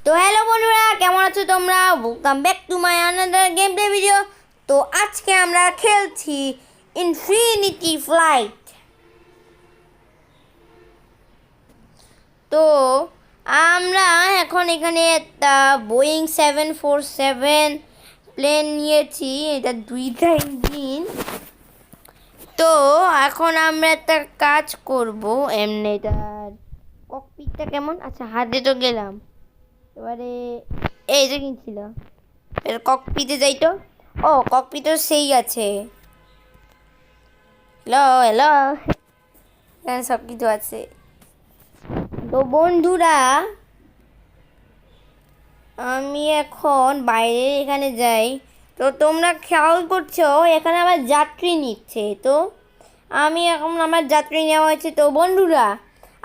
তো হ্যালো বন্ধুরা, কেমন আছো তোমরা? Welcome back to my another game play video. তো আজকে আমরা খেলছি ইনফিনিটি ফ্লাইট। তো আমরা এখন এখানে একটা বোয়িং 747 প্লেন নিয়েছি। এটা 2টা ইঞ্জিন। তো এখন আমরা একটা কাজ করব। এমনি এটার ককপিটটা কেমন? আচ্ছা, হাতে তো গেলাম। এবারে এই যে কিনছিল ককপিটে যাই তো। ও, ককপিটও সেই আছে। হ্যালো হ্যালো, এখানে সব কিছু আছে। তো বন্ধুরা, আমি এখন বাইরে এখানে যাই। তো তোমরা খেয়াল করছো এখানে আমার যাত্রী নিচ্ছে। তো আমি এখন আমার যাত্রী নেওয়া হয়েছে। তো বন্ধুরা,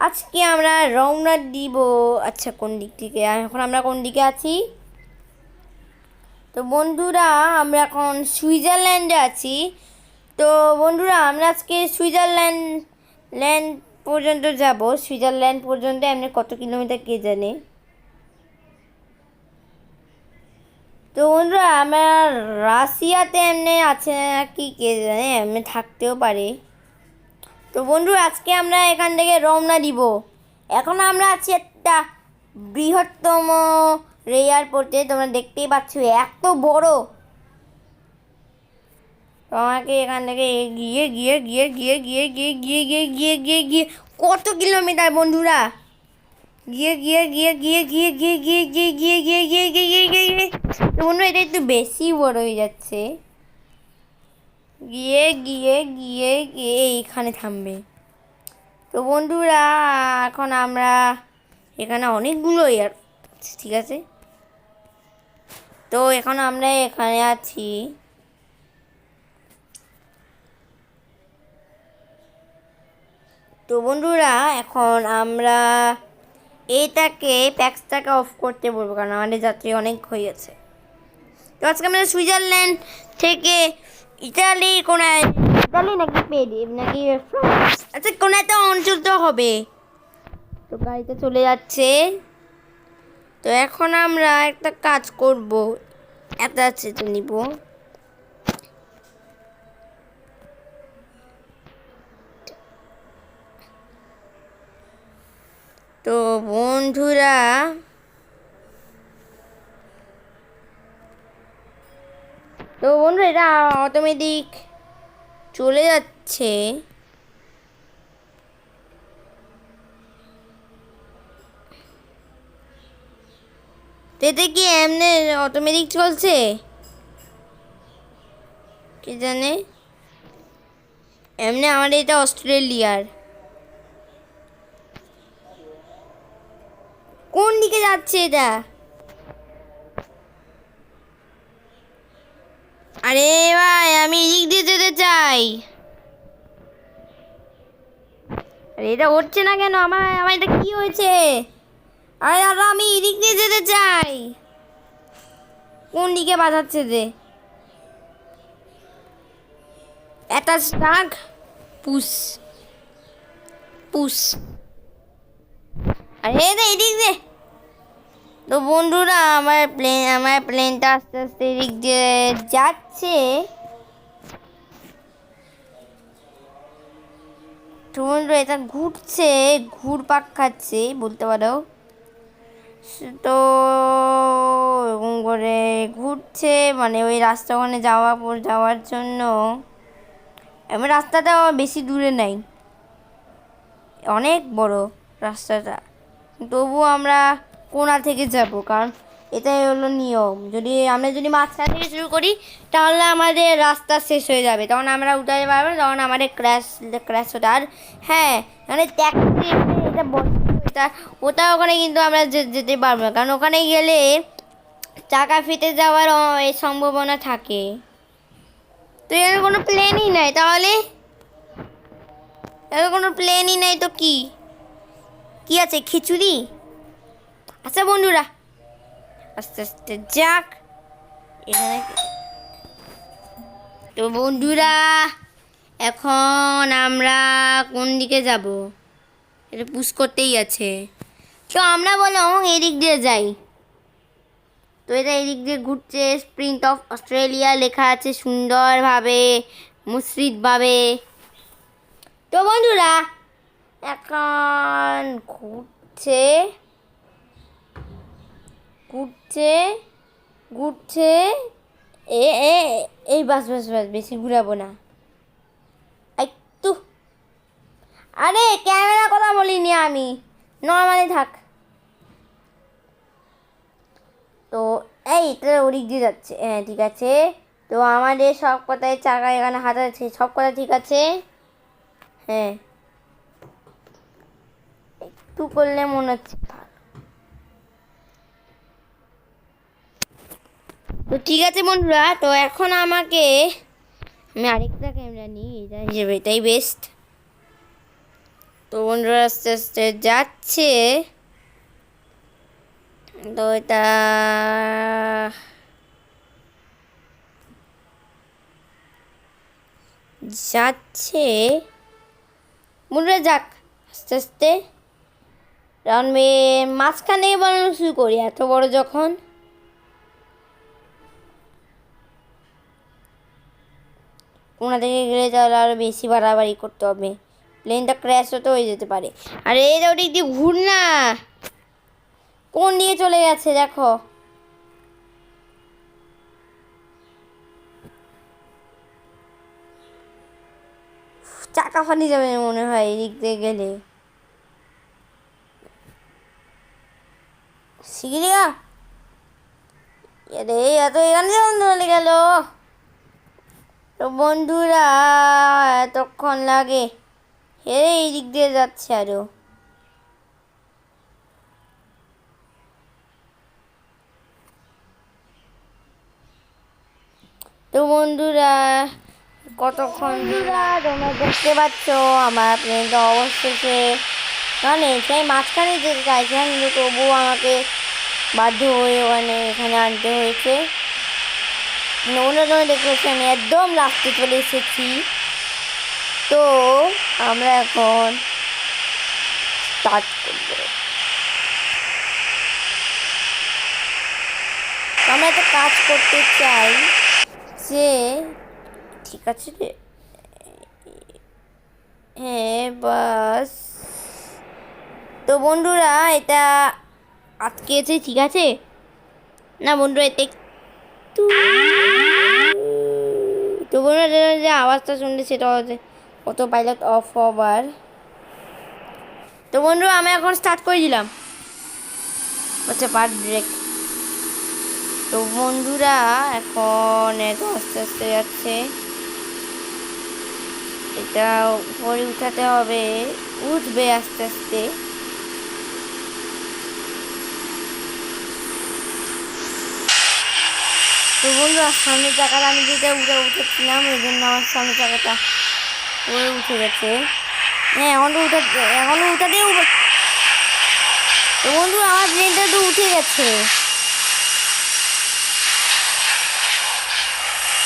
আজকে আমরা রওনা দিব। আচ্ছা, কোন দিক থেকে? এখন আমরা কোন দিকে আছি? তো বন্ধুরা, আমরা এখন সুইজারল্যান্ডে আছি। তো বন্ধুরা, আমরা আজকে ল্যান্ড পর্যন্ত যাব। সুইজারল্যান্ড পর্যন্ত এমনি কত কিলোমিটার কে জানে। তো বন্ধুরা, আমার রাশিয়াতে এমনি আছে কি কে জানে, এমনি থাকতেও পারে। তো বন্ধুরা, আজকে আমরা এখান থেকে রওনা দিব। এখন আমরা আছি একটা বৃহত্তম এয়ারপোর্টে। তোমরা দেখতেই পাচ্ছ এত বড়। তো আমাকে এখান থেকে গিয়ে গিয়ে গিয়ে গিয়ে গিয়ে গিয়ে গিয়ে গিয়ে গিয়ে গিয়ে গিয়ে কত কিলোমিটার বন্ধুরা, গিয়ে গিয়ে গিয়ে গিয়ে গিয়ে গিয়ে গিয়ে গিয়ে গিয়ে গিয়ে গিয়ে গিয়ে গিয়ে গিয়ে গিয়ে তো বন্ধু, এটা একটু বেশি বড় হয়ে যাচ্ছে। গিয়ে গিয়ে গিয়ে গিয়ে এইখানে থামবে। তো বন্ধুরা, এখন আমরা এখানে অনেকগুলো এয়ার, ঠিক আছে। তো এখন আমরা এখানে আছি। তো বন্ধুরা, এখন আমরা প্যাক্সটাকে অফ করতে বলবো, কারণ আমাদের যাত্রী অনেক হয়ে গেছে। তো আজকে আমরা সুইজারল্যান্ড থেকে ইতালি নাকি পেরিয়ে নাকি ফ্রান্স, আচ্ছা কোনো একটা অঞ্চল তো হবে। তো গাড়িতে চলে যাচ্ছে। তো এখন আমরা একটা কাজ করব, তো নিব। তো বন্ধুরা, এটা অটোমেটিক চলে যাচ্ছে। এতে কি এমনি অটোমেটিক চলছে কি জানে। এমনি আমাদের এটা অস্ট্রেলিয়ার। কোন দিকে যাচ্ছে এটা? আরে ভাই, আমি এদিক দিয়ে যেতে চাই। আরে এটা হচ্ছে না কেন? আমার আমার এটা কি হয়েছে? আরে দাদা, আমি এদিক দিয়ে যেতে চাই। কোন দিকে বাজাচ্ছে যে? এটা স্টাক পুশ পুশ। আরে এদিক দে। তো বন্ধুরা, আমার প্লেনটা আস্তে আস্তে এদিক দিয়ে যাচ্ছে। তো বন্ধুরা, এটা ঘুরছে, ঘুরপাক খাচ্ছে বলতে পারো। তো এরকম করে ঘুরছে, মানে ওই রাস্তা ওখানে যাওয়ার জন্য। এমন রাস্তাটা বেশি দূরে নাই, অনেক বড় রাস্তাটা। তবুও আমরা কোণা থেকে যাব, কারণ এটাই হলো নিয়ম। আমরা যদি মাঝখান থেকে শুরু করি, তাহলে আমাদের রাস্তা শেষ হয়ে যাবে, তখন আমরা উঠাতে পারবো না, তখন আমাদের ক্র্যাশ হতো। আর হ্যাঁ, মানে ট্যাক্সি এটা ওটা ওখানে কিন্তু আমরা যেতে পারবো না, কারণ ওখানে গেলে চাকা ফেটে যাওয়ার এই সম্ভাবনা থাকে। তো এর কোনো প্লেনই নাই, তাহলে এর কোনো প্লেনই নাই তো কি কি আছে? খিচুড়ি? আচ্ছা বন্ধুরা, আস্তে আস্তে যাক এখানে। তো বন্ধুরা, এখন আমরা কোন দিকে যাব? এটা পুশ করতেই আছে। তো আমরা বলো এদিক দিয়ে যাই। তো এটা এদিক দিয়ে ঘুরছে, প্রিন্ট অফ অস্ট্রেলিয়া লেখা আছে সুন্দরভাবে, মুসরিতভাবে। তো বন্ধুরা এখন ঘুরছে ঘুরছে ঘুরছে। এ এ এই বাস বাস বাস, বেশি ঘুরাবো না একটু। আরে ক্যামেরা কথা বলিনি আমি, নর্মালি থাক। তো এই তো ওদিক দিয়ে যাচ্ছে, হ্যাঁ ঠিক আছে। তো আমাদের সব কথায় চাকা এখানে হাতে আছে, সব কথা ঠিক আছে। হ্যাঁ একটু করলে মনে হচ্ছে ভালো। তো ঠিক আছে বন্ধুরা, তো এখন আমি আরেকটা ক্যামেরা নিই, এটা হিসেবে এটাই বেস্ট। তো বন্ধুরা আস্তে আস্তে যাচ্ছে। তো এটা যাচ্ছে বন্ধুরা, যাক আস্তে আস্তে। রাউন্ড মাঝখানে বানানো শুরু করি, এত বড় যখন। কোনা থেকে গেলে তাহলে আরও বেশি বাড়াবাড়ি করতে হবে, প্লেনটা ক্র্যাশ হতে হয়ে যেতে পারে। আর এই ওদিক দিয়ে ঘুর না, কোন দিকে চলে গেছে দেখো। চাকা ফানি যাবে মনে হয় এদিক দিয়ে গেলে। শিখিলিগা এরে এত এখানে যেমন চলে গেল। তো বন্ধুরা এতক্ষণ লাগে, এই দিক দিয়ে যাচ্ছে আরো। তো বন্ধুরা কতক্ষণ তোমরা দেখতে পাচ্ছ আমার প্লেনটা অবশেষে, মানে সেই মাঝখানে যেতে চাইছিলাম, কিন্তু তবুও আমাকে বাধ্য হয়ে এখানে আনতে হয়েছে। অন্যজনে দেখেছি আমি একদম লাস্টে চলে এসেছি। তো আমরা এখন স্টার্ট করব। আমরা একটা কাজ করতে চাই যে, ঠিক আছে রে, হ্যাঁ বাস। তো বন্ধুরা এটা আটকেছে, ঠিক আছে না বন্ধুরা, এটা একটু। তো বন্ধুরা যে আওয়াজটা শুনলে সেটা হচ্ছে অটো পাইলট অফ হবার। তো বন্ধুরা আমি এখন স্টার্ট করে দিলাম, হচ্ছে পার্ট ব্রেক। তো বন্ধুরা এখন এত আস্তে আস্তে যাচ্ছে, এটা উপরে উঠাতে হবে, উঠবে আস্তে আস্তে। তো বন্ধুরা সামনের চাকাটা আমি যেটা উঠেছিলাম, ওই জন্য আমার সামনের চাকাটা পরে উঠে গেছে। হ্যাঁ এখনও উঠাতে। তো বন্ধু আমার প্লেনটা তো উঠে গেছে।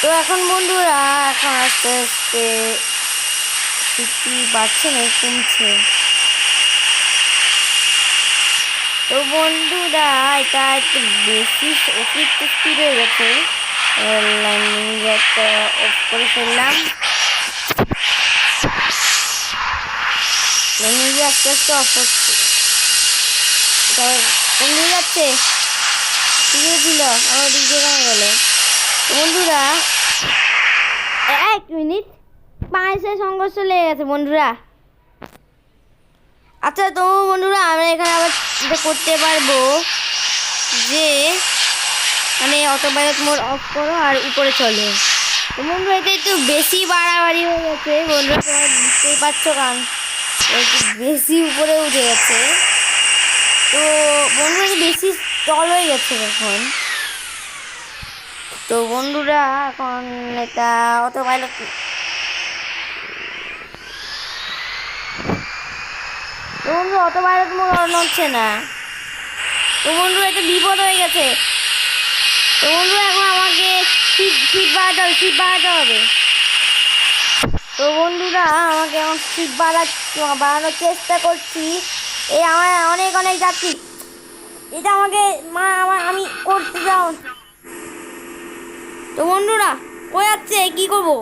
তো এখন বন্ধুরা এখন আস্তে আস্তে স্পিড বাড়ছে না, কমছে। তো বন্ধুরা এটা একটু বেশি অতিরিক্ত স্পিড হয়ে গেছে, ল্যান্ডিং গিয়ারটা অফ করে ফেললাম। ল্যান্ডিং গিয়ার আস্তে আস্তে অফ হচ্ছে, কোন দিকে যাচ্ছে, দিকে দিল আমার দিক দিয়ে কেন গেল। বন্ধুরা 1 মিনিট, পায়েসে সংঘর্ষ লেগে গেছে বন্ধুরা। আচ্ছা তো বন্ধুরা আমরা এখানে আবার এটা করতে পারবো যে, মানে অটো পাইলট মোড অফ করো আর উপরে চলো। তো বন্ধুরা এটা একটু বেশি বাড়াবাড়ি হয়ে গেছে বন্ধুরা, তোমরা বুঝতেই পারছো, কারণ একটু বেশি উপরে উঠে গেছে। তো বন্ধুরা বেশি টল হয়ে গেছে এখন। তো বন্ধুরা এখন এটা অটো পাইলট, তো বন্ধু অটো পাইলট মোড অন হচ্ছে না। তো বন্ধুরা এটা বিপদ হয়ে গেছে। তো বন্ধুরা এখন আমাকে সিট বাড়াতে হবে। তো বন্ধুরা আমাকে এখন সিট বাড়ানোর চেষ্টা করছি। এই আমার অনেক যাত্রী, এটা আমাকে আমি করতে দাও। তো বন্ধুরা কই যাচ্ছে, কি করবো?